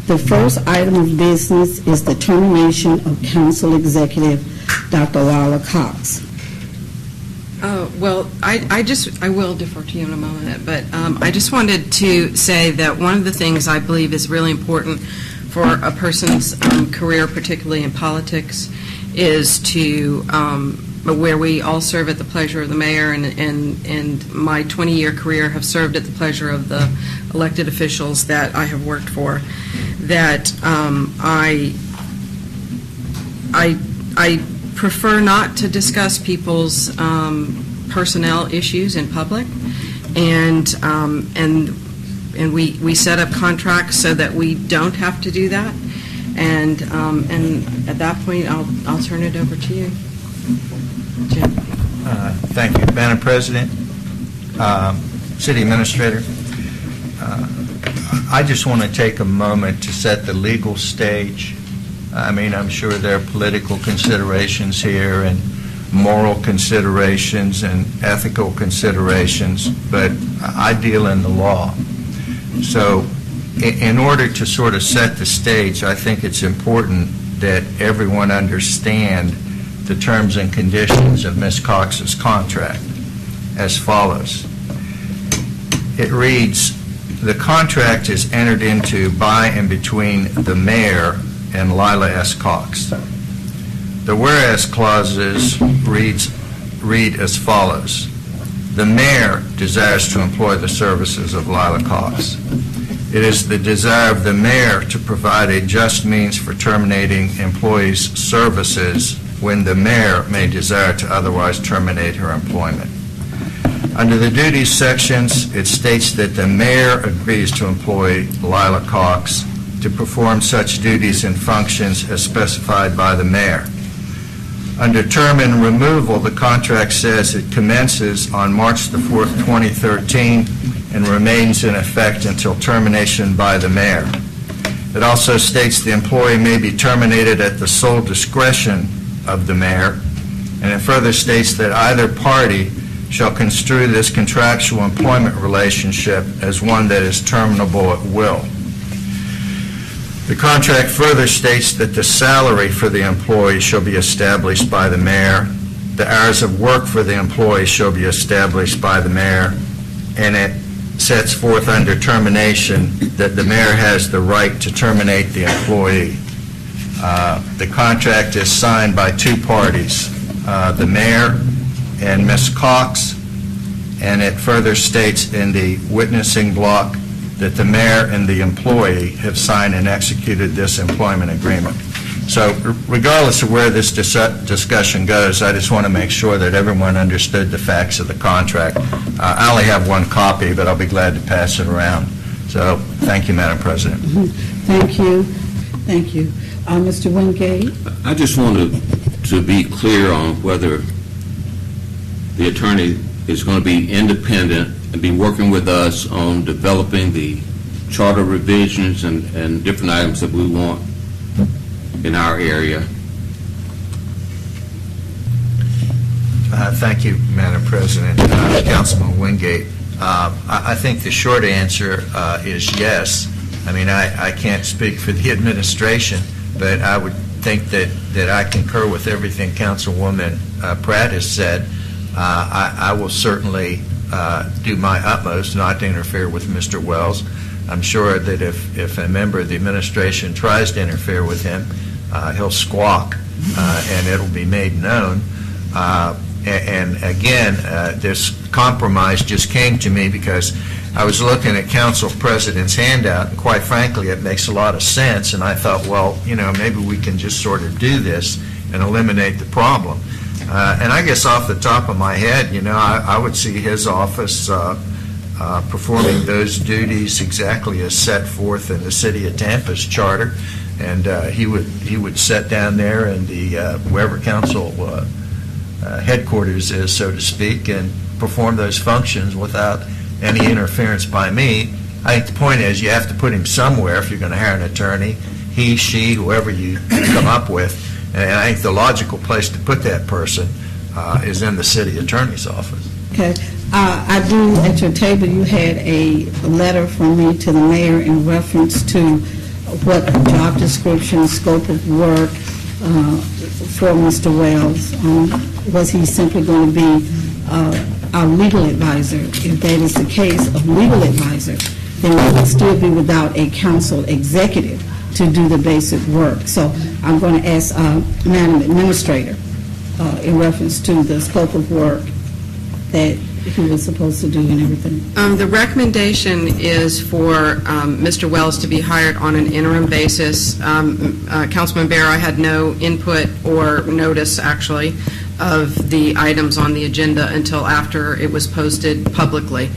The first item of business is the termination of Council Executive Dr. Lila Cox. Well, I will defer to you in a moment, but I just wanted to say that one of the things I believe is really important for a person's career, particularly in politics, is to where we all serve at the pleasure of the mayor, and my 20-year career have served at the pleasure of the elected officials that I have worked for, that I prefer not to discuss people's personnel issues in public, and we set up contracts so that we don't have to do that, and at that point I'll turn it over to you, Jim. Thank you, Madam President, City Administrator. I just want to take a moment to set the legal stage. I mean, I'm sure there are political considerations here and moral considerations and ethical considerations, but I deal in the law. So in order to sort of set the stage, I think it's important that everyone understand the terms and conditions of Ms. Cox's contract as follows. It reads, the contract is entered into by and between the mayor and Lila S. Cox. The whereas clauses read as follows. The mayor desires to employ the services of Lila Cox. It is the desire of the mayor to provide a just means for terminating employees' services when the mayor may desire to otherwise terminate her employment. Under the duties sections, it states that the mayor agrees to employ Lila Cox to perform such duties and functions as specified by the mayor. Under term and removal, the contract says it commences on March the 4th, 2013, and remains in effect until termination by the mayor. It also states the employee may be terminated at the sole discretion of the mayor, and it further states that either party shall construe this contractual employment relationship as one that is terminable at will. The contract further states that the salary for the employee shall be established by the mayor, the hours of work for the employee shall be established by the mayor, and it sets forth under termination that the mayor has the right to terminate the employee. The contract is signed by two parties, the mayor and Ms. Cox, and it further states in the witnessing block that the mayor and the employee have signed and executed this employment agreement. So regardless of where this discussion goes, I just want to make sure that everyone understood the facts of the contract. I only have one copy, but I'll be glad to pass it around. So thank you, Madam President. Thank you. Thank you. Mr. Wingate? I just wanted to be clear on whether the attorney is going to be independent and be working with us on developing the charter revisions and different items that we want in our area. Thank you, Madam President. Councilman Wingate, I think the short answer is yes. I mean, I can't speak for the administration, but I would think that I concur with everything Councilwoman Pratt has said. I will certainly do my utmost not to interfere with Mr. Wells. I'm sure that if a member of the administration tries to interfere with him, he'll squawk and it'll be made known. And again, this compromise just came to me because I was looking at Council President's handout, and quite frankly, it makes a lot of sense, and I thought, well, you know, maybe we can just sort of do this and eliminate the problem. And I guess off the top of my head, you know, I would see his office performing those duties exactly as set forth in the City of Tampa's charter, and he would sit down there in the wherever council headquarters is, so to speak, and perform those functions without any interference by me. I think the point is you have to put him somewhere if you're going to hire an attorney, he, she, whoever you come up with. And I think the logical place to put that person is in the city attorney's office. Okay. I do, at your table, you had a letter from me to the mayor in reference to what job description, scope of work for Mr. Wells. Was he simply going to be our legal advisor? If that is the case of legal advisor, then we would still be without a council executive to do the basic work. So I'm going to ask Madam Administrator in reference to the scope of work that he was supposed to do and everything. The recommendation is for Mr. Wells to be hired on an interim basis. Councilman Bear, I had no input or notice, actually, of the items on the agenda until after it was posted publicly.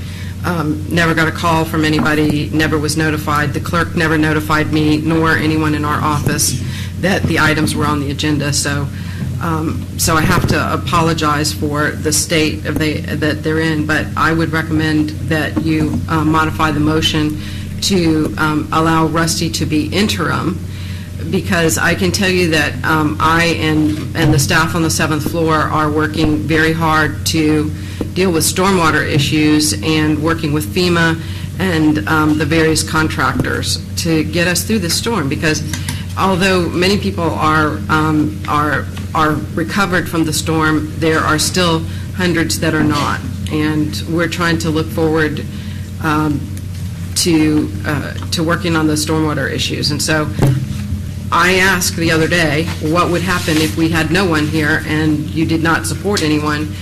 Never got a call from anybody, never was notified. The clerk never notified me, nor anyone in our office, that the items were on the agenda. So I have to apologize for the state that they're in, but I would recommend that you modify the motion to allow Rusty to be interim, because I can tell you that I and the staff on the 7th floor are working very hard to deal with stormwater issues and working with FEMA and the various contractors to get us through the storm, because although many people are recovered from the storm, there are still hundreds that are not, and we're trying to look forward to working on the stormwater issues. And so I asked the other day what would happen if we had no one here and you did not support anyone.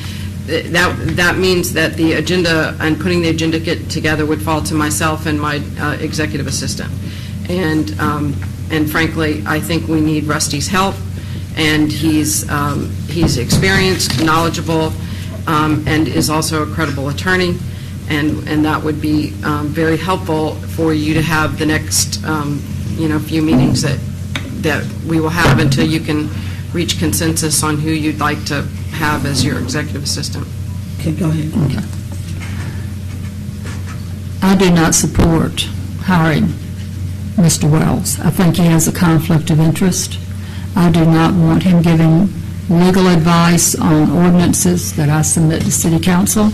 That means that the agenda and putting the agenda together would fall to myself and my executive assistant. And frankly, I think we need Rusty's help, and he's experienced, knowledgeable, and is also a credible attorney, and that would be very helpful for you to have the next few meetings that we will have until you can reach consensus on who you'd like to have as your executive assistant. Okay, go ahead. Okay. I do not support hiring Mr. Wells. I think he has a conflict of interest. I do not want him giving legal advice on ordinances that I submit to City Council.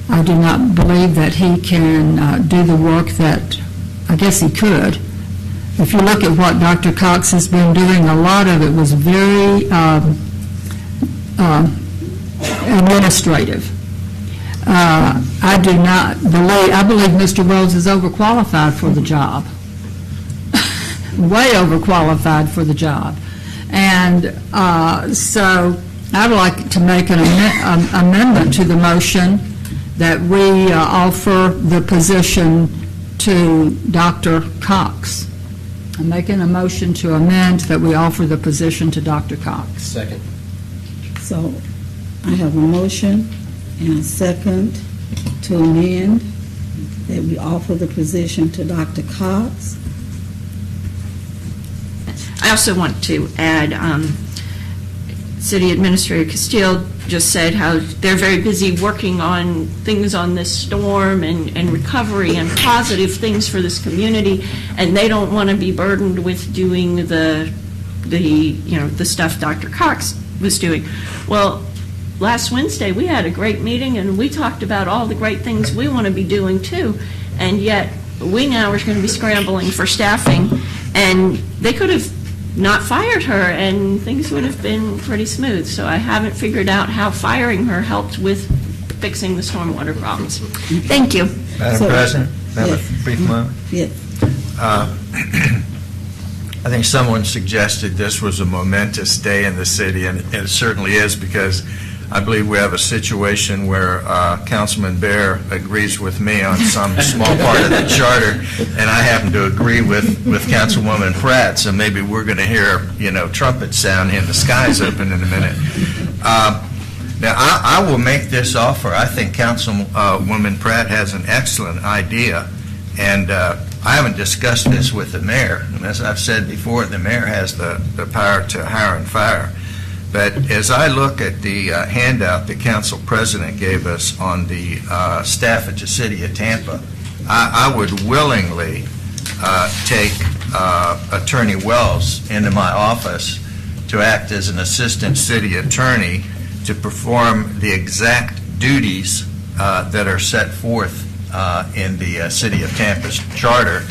I do not believe that he can do the work that I guess he could. If you look at what Dr. Cox has been doing, a lot of it was very administrative. I believe Mr. Wells is overqualified for the job. Way overqualified for the job. And so I'd like to make an amendment to the motion that we offer the position to Dr. Cox. I'm making a motion to amend that we offer the position to Dr. Cox. Second. So I have a motion and a second to amend that we offer the position to Dr. Cox. I also want to add, City Administrator Castile just said how they're very busy working on things on this storm and recovery and positive things for this community, and they don't want to be burdened with doing the stuff Dr. Cox was doing. Well, last Wednesday we had a great meeting and we talked about all the great things we want to be doing too, and yet we now are going to be scrambling for staffing, and they could have not fired her and things would have been pretty smooth. So I haven't figured out how firing her helped with fixing the stormwater problems. Thank you. Madam President, have a brief moment. Yes. I think someone suggested this was a momentous day in the city, and it certainly is, because I believe we have a situation where Councilman Bear agrees with me on some small part of the charter, and I happen to agree with Councilwoman Pratt, so maybe we're going to hear, trumpet sound and the skies open in a minute. Now, I will make this offer. I think Councilwoman Pratt has an excellent idea, and I haven't discussed this with the mayor. And as I've said before, the mayor has the power to hire and fire. But as I look at the handout the council president gave us on the staff at the City of Tampa, I would willingly take Attorney Wells into my office to act as an assistant city attorney to perform the exact duties that are set forth in the City of Tampa's charter.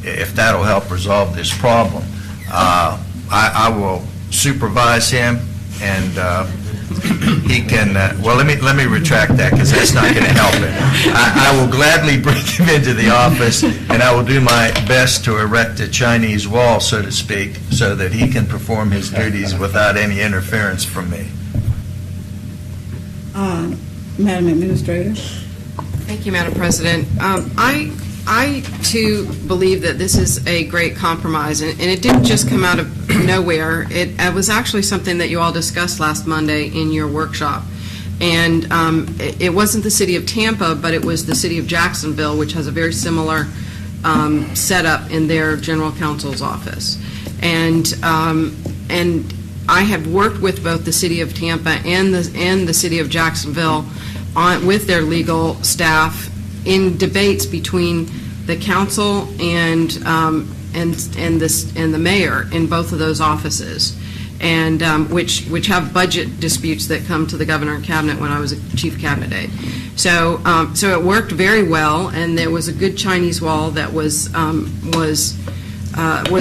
if that'll help resolve this problem. I will supervise him, and he can, well, let me retract that, because that's not going to help it. I will gladly bring him into the office, and I will do my best to erect a Chinese wall, so to speak, so that he can perform his duties without any interference from me. Madam Administrator? Thank you, Madam President. I too believe that this is a great compromise, and it didn't just come out of nowhere. It was actually something that you all discussed last Monday in your workshop. And it wasn't the city of Tampa, but it was the city of Jacksonville, which has a very similar setup in their general counsel's office. And I have worked with both the city of Tampa and the city of Jacksonville with their legal staff in debates between the council and the mayor in both of those offices, and which have budget disputes that come to the governor and cabinet when I was a chief cabinet aide. So it worked very well, and there was a good Chinese wall that was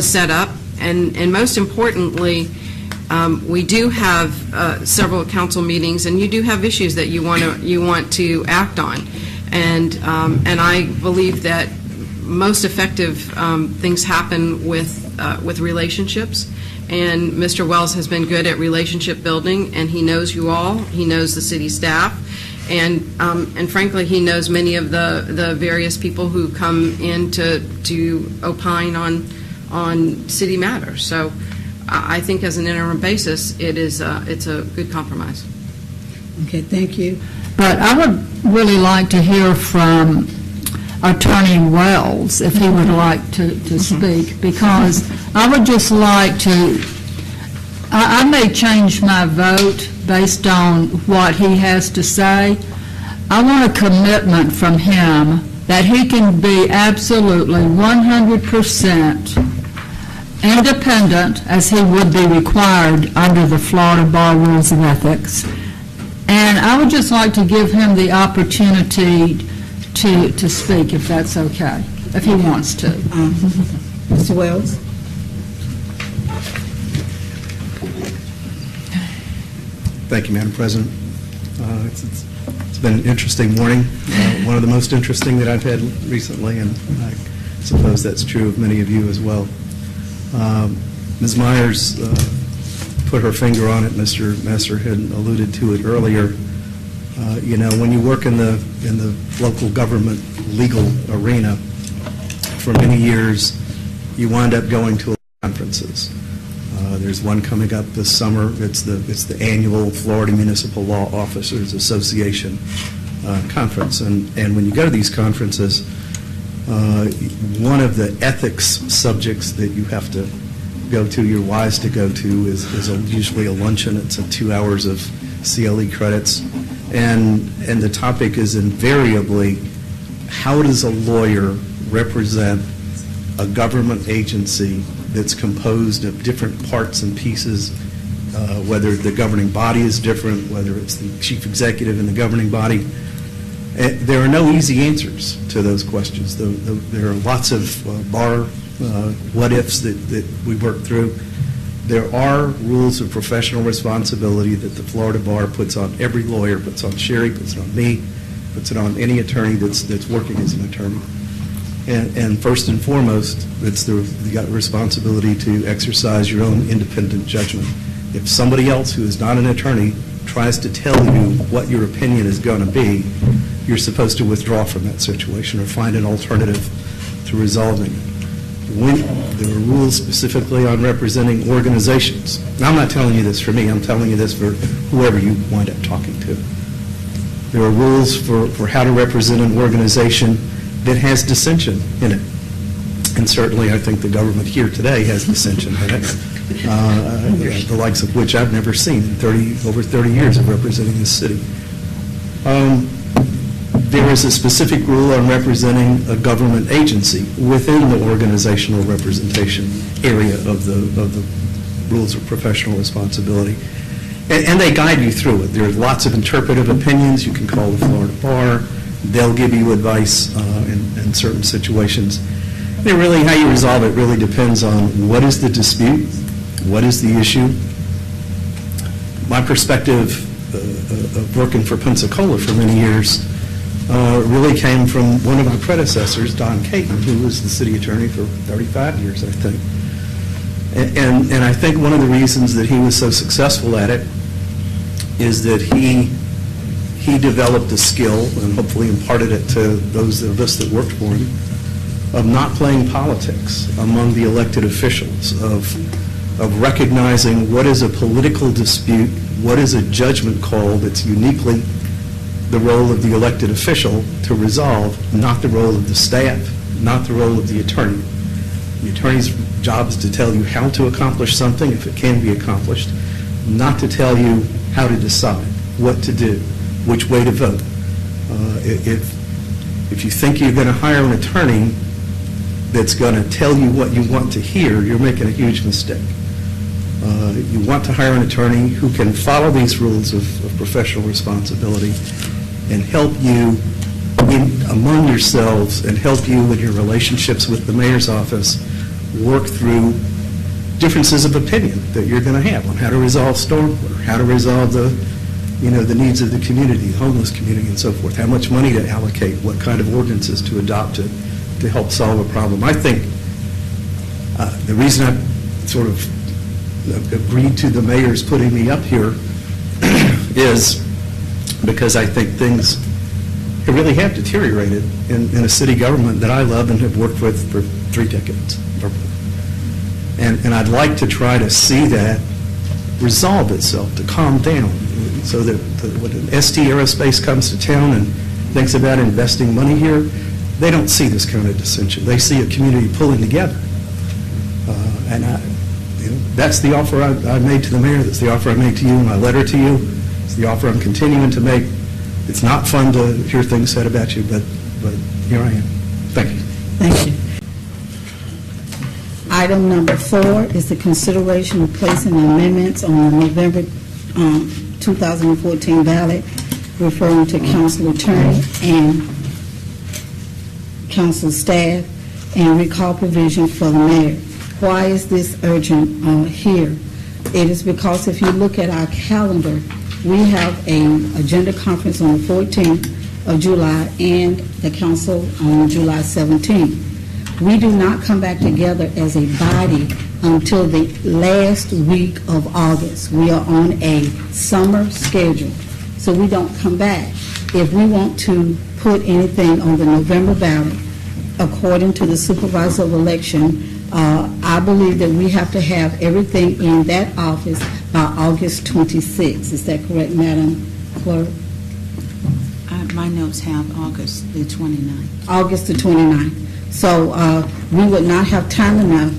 set up, and most importantly, we do have several council meetings, and you do have issues that you want to act on, and I believe that most effective things happen with relationships, and Mr. Wells has been good at relationship building, and he knows you all, he knows the city staff, and frankly, he knows many of the various people who come in to opine on city matters. So I think as an interim basis, it's a good compromise. Okay, thank you. But I would really like to hear from Attorney Wells, if he would like to speak, because I would just like to, I may change my vote based on what he has to say. I want a commitment from him that he can be absolutely 100% independent, as he would be required under the Florida Bar Rules of Ethics. And I would just like to give him the opportunity to speak, if that's okay, if he wants to. Mr. Wells? Thank you, Madam President. It's been an interesting morning, one of the most interesting that I've had recently, and I suppose that's true of many of you as well. Ms. Myers put her finger on it. Mr. Messer had alluded to it earlier. You know, when you work in the local government legal arena for many years, you wind up going to conferences. There's one coming up this summer. It's the annual Florida Municipal Law Officers Association conference, and when you go to these conferences, one of the ethics subjects that you have to go to, you're wise to go to, is usually a luncheon. It's 2 hours of CLE credits, and the topic is invariably, how does a lawyer represent a government agency that's composed of different parts and pieces, whether the governing body is different, whether it's the chief executive in the governing body. There are no easy answers to those questions. There are lots of bar what-ifs that we work through. There are rules of professional responsibility that the Florida Bar puts on every lawyer, puts on Sherry, puts it on me, puts it on any attorney that's working as an attorney. And first and foremost, you got a responsibility to exercise your own independent judgment. If somebody else who is not an attorney tries to tell you what your opinion is going to be, you're supposed to withdraw from that situation or find an alternative to resolving it. There are rules specifically on representing organizations. Now, I'm not telling you this for me. I'm telling you this for whoever you wind up talking to. There are rules for how to represent an organization that has dissension in it. And certainly, I think the government here today has dissension in it, the likes of which I've never seen in over 30 years of representing this city. There is a specific rule on representing a government agency within the organizational representation area of the rules of professional responsibility. And they guide you through it. There are lots of interpretive opinions. You can call the Florida Bar. They'll give you advice in certain situations. Really, how you resolve it really depends on what is the dispute, what is the issue. My perspective of working for Pensacola for many years really came from one of my predecessors, Don Caton, who was the city attorney for 35 years, I think. And I think one of the reasons that he was so successful at it is that he developed a skill, and hopefully imparted it to those of us that worked for him, of not playing politics among the elected officials, of recognizing what is a political dispute, what is a judgment call that's uniquely the role of the elected official to resolve, not the role of the staff, not the role of the attorney. The attorney's job is to tell you how to accomplish something, if it can be accomplished, not to tell you how to decide, what to do, which way to vote. If you think you're going to hire an attorney that's going to tell you what you want to hear, you're making a huge mistake. You want to hire an attorney who can follow these rules of professional responsibility and help you among yourselves, and help you in your relationships with the mayor's office work through differences of opinion that you're going to have on how to resolve stormwater, how to resolve the needs of the community, the homeless community, and so forth, how much money to allocate, what kind of ordinances to adopt to help solve a problem. I think the reason I sort of agreed to the mayor's putting me up here is because I think things really have deteriorated in a city government that I love and have worked with for 3 decades. And I'd like to try to see that resolve itself, to calm down, so that when ST Aerospace comes to town and thinks about investing money here, they don't see this kind of dissension. They see a community pulling together. And that's the offer I made to the mayor. That's the offer I made to you in my letter to you. It's the offer I'm continuing to make. It's not fun to hear things said about you, but here I am. Thank you. Thank you. Item number 4 is the consideration of placing amendments on the November 2014 ballot, referring to council attorney and council staff, and recall provision for the mayor. Why is this urgent here? It is because if you look at our calendar, we have an agenda conference on the 14th of July and the council on July 17th. We do not come back together as a body until the last week of August. We are on a summer schedule, so we don't come back. If we want to put anything on the November ballot, according to the supervisor of election, I believe that we have to have everything in that office by August 26th. Is that correct, Madam Clerk? My notes have August the 29th. August the 29th. So we would not have time enough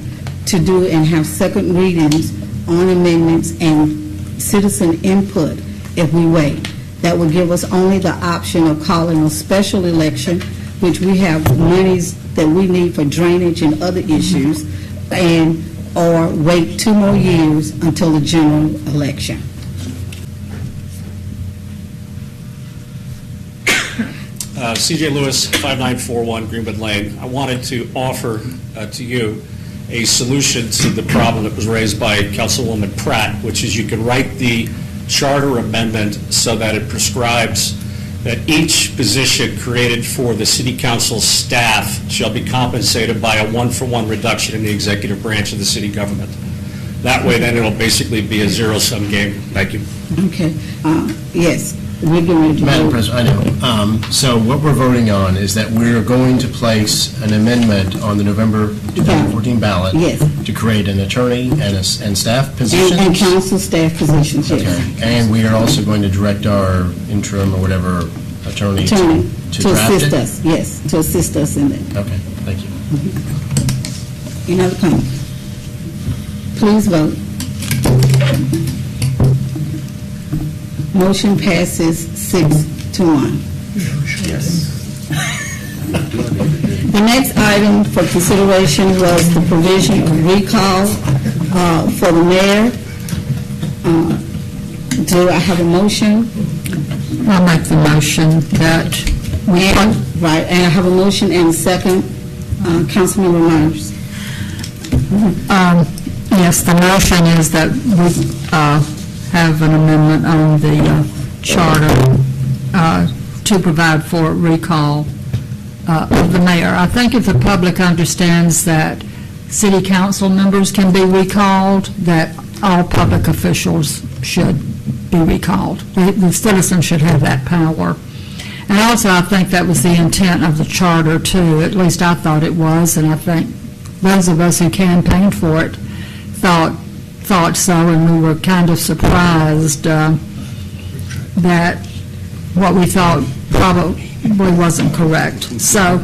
to do and have second readings on amendments and citizen input if we wait. That would give us only the option of calling a special election, which we have monies that we need for drainage and other issues, and or wait 2 more years until the general election. C.J. Lewis, 5941 Greenwood Lane. I wanted to offer to you a solution to the problem that was raised by Councilwoman Pratt, which is you can write the charter amendment so that it prescribes that each position created for the city council staff shall be compensated by a 1-for-1 reduction in the executive branch of the city government. That way, then it'll basically be a zero-sum game. Thank you. Okay. Yes. We're going to Madam President, I know. So what we're voting on is that we're going to place an amendment on the November 2014 ballot to create an attorney and staff position. And council staff positions, yes. Okay. And we are also going to direct our interim or whatever attorney to draft assist it? us, yes, to assist us in that. Okay, thank you. Mm-hmm. Any other comments? Please vote. Motion passes 6-1. Yes. The next item for consideration was the provision of recall for the mayor. Do I have a motion? I'll make the motion that we... Right, and I have a motion and a second. Councilmember Myers. Yes, the motion is that we have an amendment on the charter to provide for recall of the mayor. I think if the public understands that city council members can be recalled, that all public officials should be recalled. The citizens should have that power. And also, I think that was the intent of the charter, too. At least I thought it was, and I think those of us who campaigned for it thought so, and we were kind of surprised that what we thought probably wasn't correct. So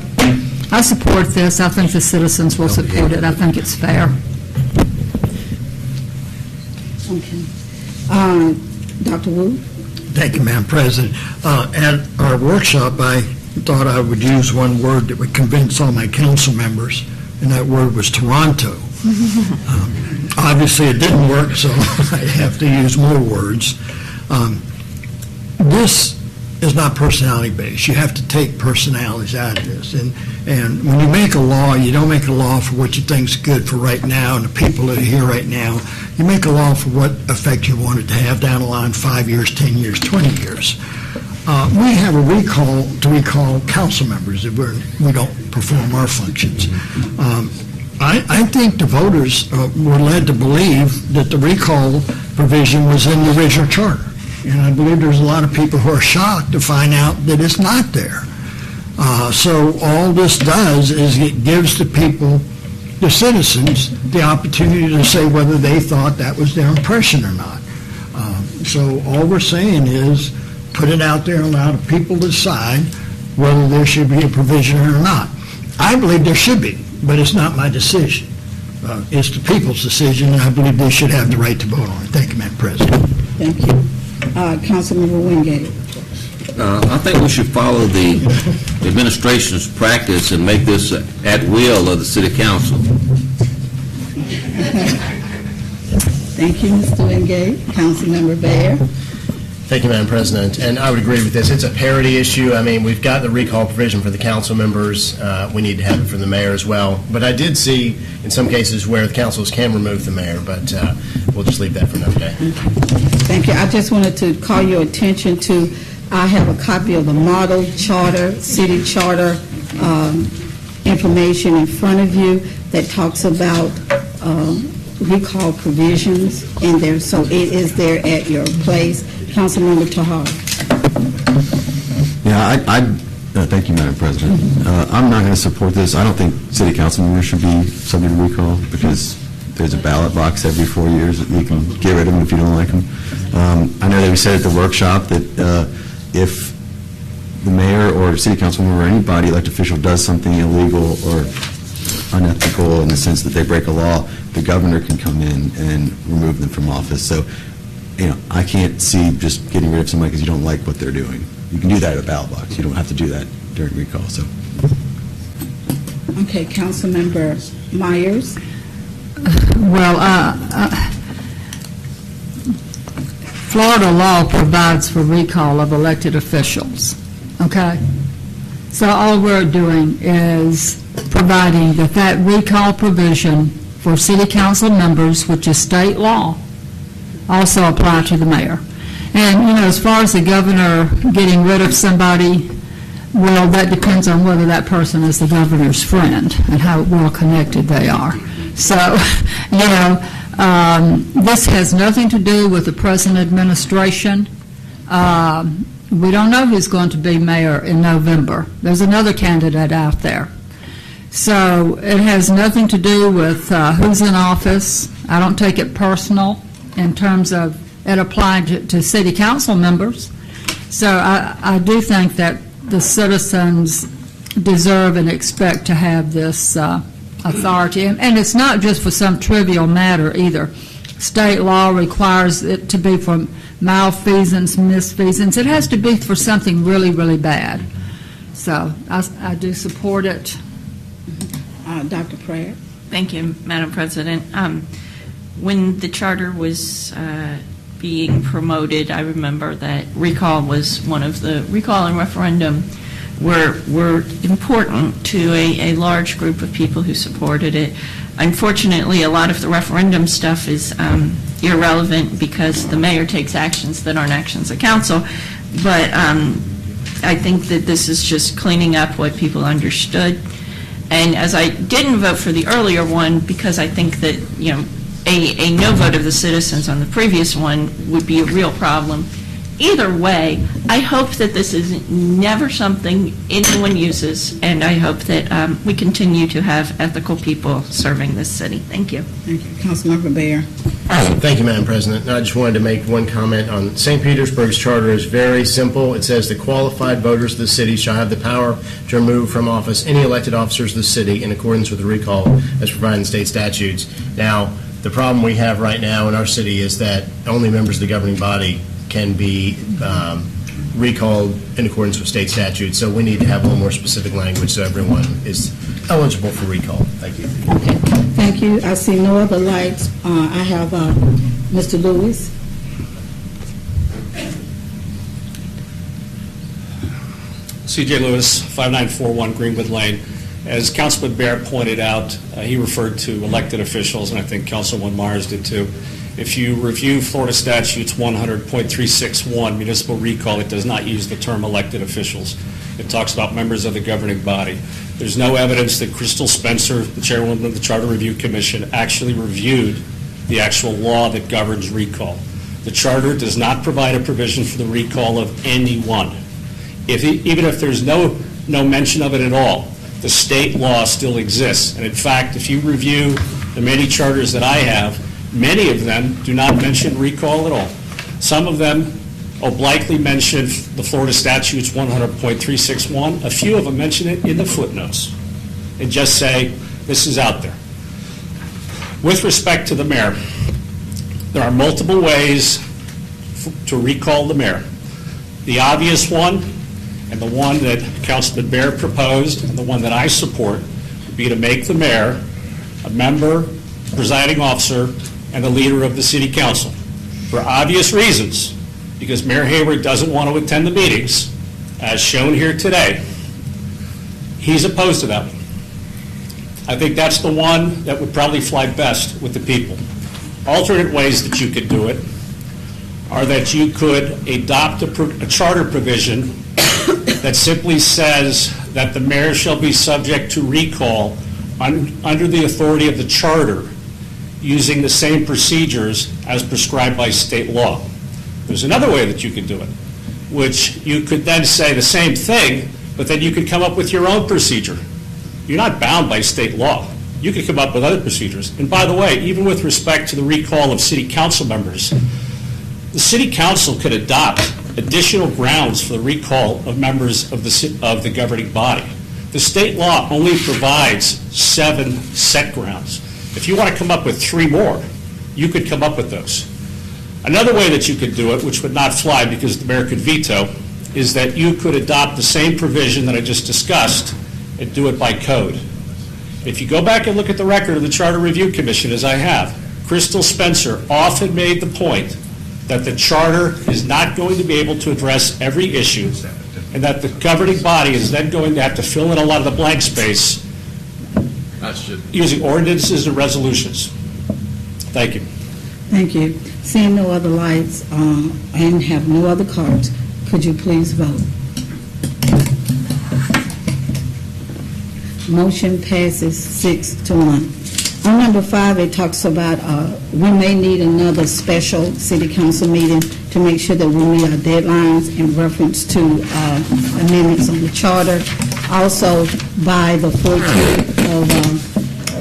I support this. I think the citizens will support it. I think it's fair. Okay. Dr. Wu? Thank you, Madam President. At our workshop, I thought I would use one word that would convince all my council members, and that word was Toronto. Obviously, it didn't work, so I have to use more words. This is not personality-based. You have to take personalities out of this. And when you make a law, you don't make a law for what you think is good for right now and the people that are here right now. You make a law for what effect you want it to have down the line, 5 years, 10 years, 20 years. We have a recall to recall council members if we don't perform our functions. I think the voters were led to believe that the recall provision was in the original charter. And I believe there's a lot of people who are shocked to find out that it's not there. So all this does is it gives the people, the citizens, the opportunity to say whether they thought that was their impression or not. So all we're saying is put it out there and allow the people to decide whether there should be a provision or not. I believe there should be, but it's not my decision. It's the people's decision, and I believe they should have the right to vote on it. Thank you, Madam President. Thank you. Councilmember Wingate. I think we should follow the administration's practice and make this at will of the city council. Thank you, Mr. Wingate. Councilmember Baer. Thank you, Madam President. And I would agree with this. It's a parity issue. I mean, we've got the recall provision for the council members. We need to have it for the mayor as well. But I did see in some cases where the councils can remove the mayor, but we'll just leave that for another day. Thank you. I just wanted to call your attention to, I have a copy of the model charter, city charter information in front of you that talks about recall provisions in there, so it is there at your place. Councilmember Tahar. Yeah, thank you, Madam President. I'm not going to support this. I don't think city council members should be subject to recall because there's a ballot box every 4 years that you can get rid of them if you don't like them. I know that we said at the workshop that if the mayor or city council member or anybody, elected official, does something illegal or unethical in the sense that they break a law, the governor can come in and remove them from office. So, you know, I can't see just getting rid of somebody because you don't like what they're doing. You can do that at a ballot box. You don't have to do that during recall. So. Okay, Councilmember Myers. Well, Florida law provides for recall of elected officials, okay? So all we're doing is providing that recall provision for city council members, which is state law, also apply to the mayor. And, you know, as far as the governor getting rid of somebody, well, that depends on whether that person is the governor's friend and how well connected they are. So, you know, this has nothing to do with the present administration. We don't know who's going to be mayor in November. There's another candidate out there. So it has nothing to do with who's in office. I don't take it personal in terms of it applying to city council members. So I do think that the citizens deserve and expect to have this authority. And it's not just for some trivial matter either. State law requires it to be for malfeasance, misfeasance. It has to be for something really, really bad. So I do support it. Dr. Prayer. Thank you, Madam President. When the charter was being promoted, I remember that recall was one of the recall and referendum were important to a large group of people who supported it. Unfortunately, a lot of the referendum stuff is irrelevant because the mayor takes actions that aren't actions of council. But I think that this is just cleaning up what people understood. And as I didn't vote for the earlier one because I think that, a no vote of the citizens on the previous one would be a real problem. Either way, I hope that this is never something anyone uses, and I hope that we continue to have ethical people serving this city. Thank you. Thank you. Councilmember Bear. Thank you, Madam President. I just wanted to make one comment on St. Petersburg's charter is very simple. It says the qualified voters of the city shall have the power to remove from office any elected officers of the city in accordance with the recall as provided in state statutes. Now, the problem we have right now in our city is that only members of the governing body can be recalled in accordance with state statutes. So we need to have a little more specific language so everyone is eligible for recall. Thank you. Okay. Thank you. I see no other lights. I have Mr. Lewis. C.J. Lewis, 5941 Greenwood Lane. As Councilman Bear pointed out, he referred to elected officials, and I think Councilman Myers did too. If you review Florida Statutes 100.361, municipal recall, it does not use the term elected officials. It talks about members of the governing body. There's no evidence that Crystal Spencer, the chairwoman of the Charter Review Commission, actually reviewed the actual law that governs recall. The charter does not provide a provision for the recall of anyone. Even if there's no mention of it at all, the state law still exists. And in fact, if you review the many charters that I have, many of them do not mention recall at all. Some of them obliquely mention the Florida Statutes 100.361. A few of them mention it in the footnotes and just say, this is out there. With respect to the mayor, there are multiple ways to recall the mayor. The obvious one, and the one that Councilman Bear proposed, and the one that I support, would be to make the mayor a member, presiding officer, and the leader of the city council. For obvious reasons, because Mayor Hayward doesn't want to attend the meetings, as shown here today. He's opposed to that. I think that's the one that would probably fly best with the people. Alternate ways that you could do it are that you could adopt a charter provision that simply says that the mayor shall be subject to recall under the authority of the charter, using the same procedures as prescribed by state law. There's another way that you could do it, which you could then say the same thing, but then you could come up with your own procedure. You're not bound by state law. You could come up with other procedures. And by the way, even with respect to the recall of city council members, the city council could adopt additional grounds for the recall of members of the governing body. The state law only provides 7 set grounds. If you want to come up with 3 more, you could come up with those. Another way that you could do it, which would not fly because the mayor could veto, is that you could adopt the same provision that I just discussed and do it by code. If you go back and look at the record of the Charter Review Commission, as I have, Crystal Spencer often made the point that the charter is not going to be able to address every issue, and that the governing body is then going to have to fill in a lot of the blank space using ordinances and resolutions. Thank you. Thank you. Seeing no other lights and have no other cards, could you please vote? Motion passes 6-1. On number 5, it talks about we may need another special city council meeting to make sure that we meet our deadlines in reference to amendments on the charter. Also, by the 14th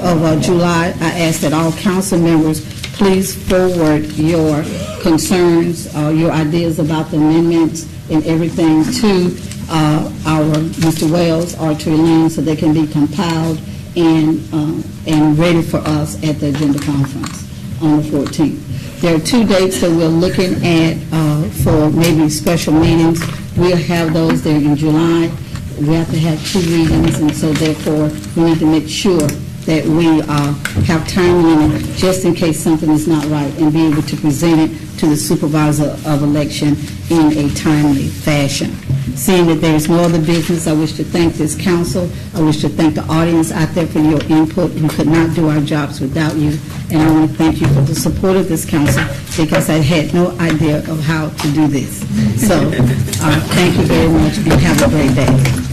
of July, I ask that all council members please forward your concerns, your ideas about the amendments and everything to our Mr. Wells or to Elaine so they can be compiled and ready for us at the agenda conference on the 14th. There are 2 dates that we're looking at for maybe special meetings. We'll have those there in July. We have to have 2 readings, and so therefore we need to make sure that we have time limit just in case something is not right and be able to present it to the supervisor of election in a timely fashion. Seeing that there is no other business, I wish to thank this council. I wish to thank the audience out there for your input. We could not do our jobs without you. And I want to thank you for the support of this council, because I had no idea of how to do this. So, thank you very much, and have a great day.